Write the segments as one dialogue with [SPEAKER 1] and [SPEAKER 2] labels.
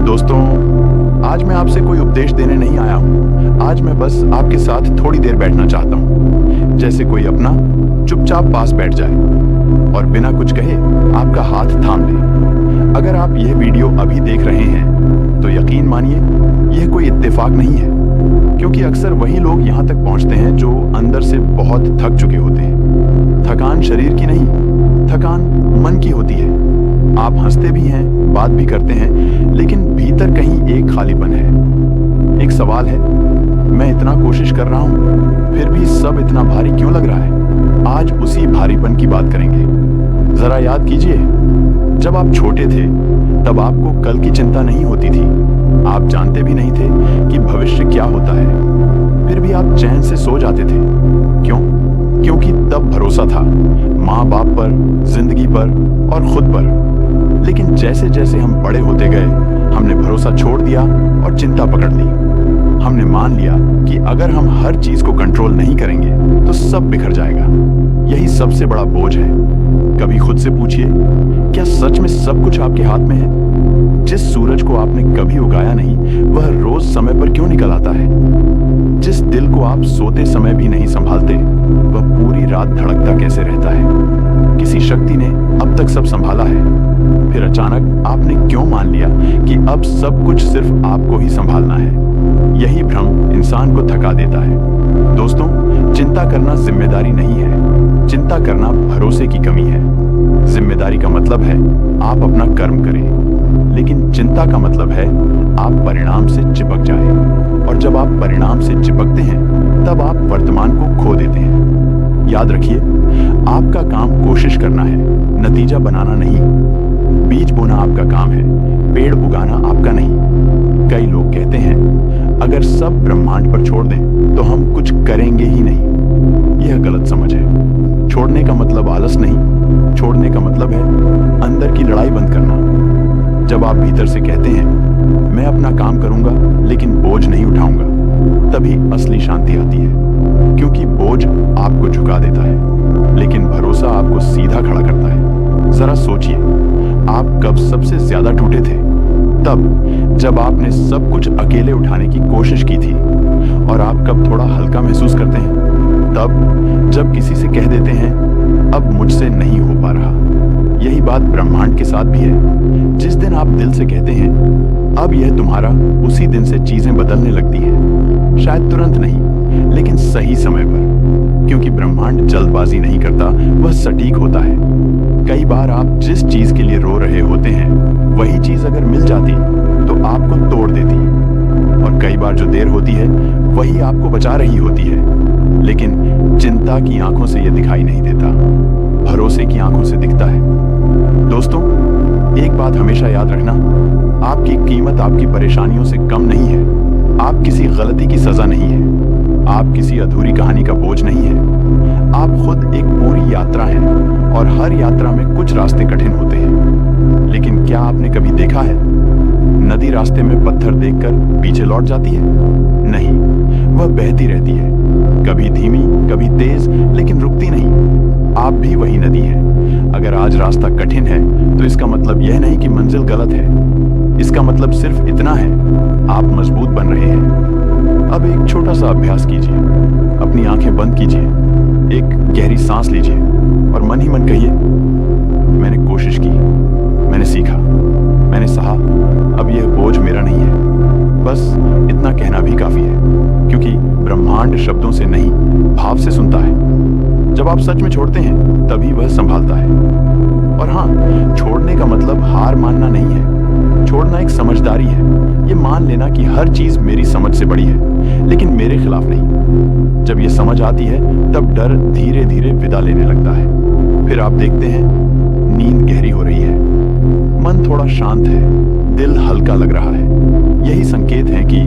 [SPEAKER 1] दोस्तों, आज मैं आपसे कोई उपदेश देने नहीं आया हूँ। आज मैं बस आपके साथ थोड़ी देर बैठना चाहता हूँ, जैसे कोई अपना चुपचाप पास बैठ जाए और बिना कुछ कहे आपका हाथ थाम ले। अगर आप यह वीडियो अभी देख रहे हैं तो यकीन मानिए यह कोई इत्तेफाक नहीं है, क्योंकि अक्सर वही लोग यहाँ तक पहुँचते हैं जो अंदर से बहुत थक चुके होते हैं। थकान शरीर की नहीं, थकान मन की होती है। आप हंसते भी हैं, बात भी करते हैं, लेकिन भीतर कहीं एक खालीपन है। एक सवाल है, मैं इतना कोशिश कर रहा हूं, फिर भी सब इतना भारी क्यों लग रहा है? आज उसी भारीपन की बात करेंगे। जरा याद कीजिए, जब आप छोटे थे तब आपको कल की चिंता नहीं होती थी। आप जानते भी नहीं थे कि भविष्य क्या होता है, फिर भी आप चैन से सो जाते थे। क्यों? क्योंकि तब भरोसा था माँ बाप पर, जिंदगी पर और खुद पर। लेकिन जैसे जैसे हम बड़े होते गए, हमने भरोसा छोड़ दिया और चिंता पकड़ ली। हमने मान लिया कि अगर हम हर चीज को कंट्रोल नहीं करेंगे तो सब बिखर जाएगा। यही सबसे बड़ा बोझ है। कभी खुद से पूछिए, क्या सच में सब कुछ आपके हाथ में है? जिस सूरज को आपने कभी उगाया नहीं, वह रोज समय पर क्यों निकल आता है? जिस दिल को आप सोते समय भी नहीं संभालते, वह पूरी रात धड़कता कैसे रहता है? किसी शक्ति ने अब तक सब संभाला है, फिर अचानक आपने क्यों मान लिया कि अब सब कुछ सिर्फ आपको ही संभालना है? यही भ्रम इंसान को थका देता है। दोस्तों, चिंता करना जिम्मेदारी नहीं है, चिंता करना भरोसे की कमी है। जिम्मेदारी का मतलब है आप अपना कर्म करें, लेकिन चिंता का मतलब है आप परिणाम से चिपक जाएं। और जब आप परिणाम से चिपकते हैं, तब आप वर्तमान को खो देते हैं। याद रखिए, आपका काम कोशिश करना है, नतीजा बनाना नहीं। बीज बोना आपका काम है, पेड़ उगाना आपका नहीं। कई लोग कहते हैं, अगर सब ब्रह्मांड पर छोड़ दें तो हम कुछ करेंगे ही नहीं। यह गलत समझ है। छोड़ने का मतलब आलस नहीं, छोड़ने का मतलब है अंदर की लड़ाई बंद करना। जब आप भीतर से कहते हैं, मैं अपना काम करूंगा लेकिन बोझ नहीं उठाऊंगा, तभी असली शांति आती है। क्योंकि बोझ आपको झुका देता है, लेकिन भरोसा आपको सीधा खड़ा करता है। जरा सोचिए, आप कब सबसे ज्यादा टूटे थे? तब जब आपने सब कुछ अकेले उठाने की कोशिश की थी। और आप कब थोड़ा हल्का महसूस करते हैं? तब जब किसी से कह देते हैं, अब मुझसे नहीं हो पा रहा। यही बात ब्रह्मांड के साथ भी है। जिस दिन आप दिल से कहते हैं, अब यह तुम्हारा, उसी दिन से चीजें बदलने लगती हैं। शायद तुरंत नहीं, लेकिन सही समय पर। क्योंकि ब्रह्मांड जल्दबाजी नहीं करता, वह सटीक होता है। कई बार आप जिस चीज के लिए रो रहे होते हैं, वही चीज अगर मिल जाती तो आपको तोड़ देती। और कई बार जो देर होती है, वही आपको बचा रही होती है। लेकिन चिंता की आंखों से यह दिखाई नहीं देता, भरोसे की आंखों से दिखता है। दोस्तों, एक बात हमेशा याद रखना, आपकी कीमत आपकी परेशानियों से कम नहीं है। आप किसी गलती की सजा नहीं है, आप किसी अधूरी कहानी का बोझ नहीं है। आप खुद एक पूरी यात्रा हैं, और हर यात्रा में कुछ रास्ते कठिन होते हैं। लेकिन क्या आपने कभी देखा है, नदी रास्ते में पत्थर देखकर पीछे लौट जाती है? नहीं, वह बहती रहती है, कभी धीमी, कभी तेज, लेकिन रुकती नहीं। आप भी वही नदी है। अगर आज रास्ता कठिन है, तो इसका मतलब यह नहीं कि मंजिल गलत है। इसका मतलब सिर्फ इतना है, आप मजबूत बन रहे हैं। अब एक छोटा सा अभ्यास कीजिए। अपनी आंखें बंद कीजिए, एक गहरी सांस लीजिए और मन ही मन कहिए, मैंने कोशिश की, मैंने सीखा, मैंने सहा, अब यह बोझ मेरा नहीं है। बस इतना कहना भी काफी है, क्योंकि ब्रह्मांड शब्दों से नहीं, भाव से सुनता है। जब आप सच में छोड़ते हैं, तभी वह संभालता है। और हाँ, छोड़ने का मतलब हार मानना नहीं है। छोड़ना एक समझदारी है। ये मान लेना कि हर चीज मेरी समझ से बड़ी है, लेकिन मेरे खिलाफ नहीं। जब ये समझ आती है, तब डर धीरे धीरे विदा लेने लगता है। फिर आप देखते हैं, नींद गहरी हो रही है, मन थोड़ा शांत है, दिल हल्का लग रहा है। यही संकेत है कि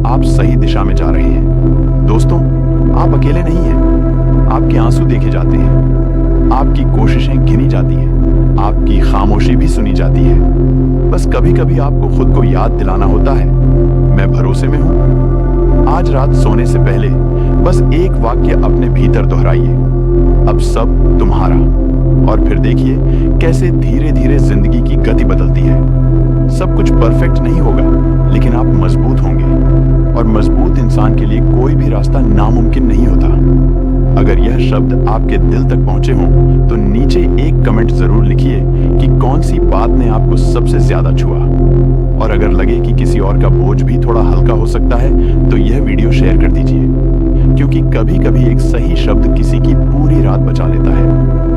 [SPEAKER 1] आप सही दिशा में जा रहे हैं। दोस्तों, आप अकेले नहीं हैं। आपके आंसू देखे जाते हैं, आपकी कोशिशें गिनी जाती हैं, आपकी खामोशी भी सुनी जाती है। बस कभी कभी आपको खुद को याद दिलाना होता है, मैं भरोसे में हूं। आज रात सोने से पहले बस एक वाक्य अपने भीतर दोहराइए, अब सब तुम्हारा। और फिर देखिए कैसे धीरे धीरे जिंदगी की गति बदलती है। सब कुछ परफेक्ट नहीं होगा, रास्ता नामुमकिन नहीं होता। अगर यह शब्द आपके दिल तक पहुंचे हों तो नीचे एक कमेंट जरूर लिखिए कि कौन सी बात ने आपको सबसे ज्यादा छुआ। और अगर लगे कि किसी और का बोझ भी थोड़ा हल्का हो सकता है तो यह वीडियो शेयर कर दीजिए, क्योंकि कभी कभी एक सही शब्द किसी की पूरी रात बचा लेता है।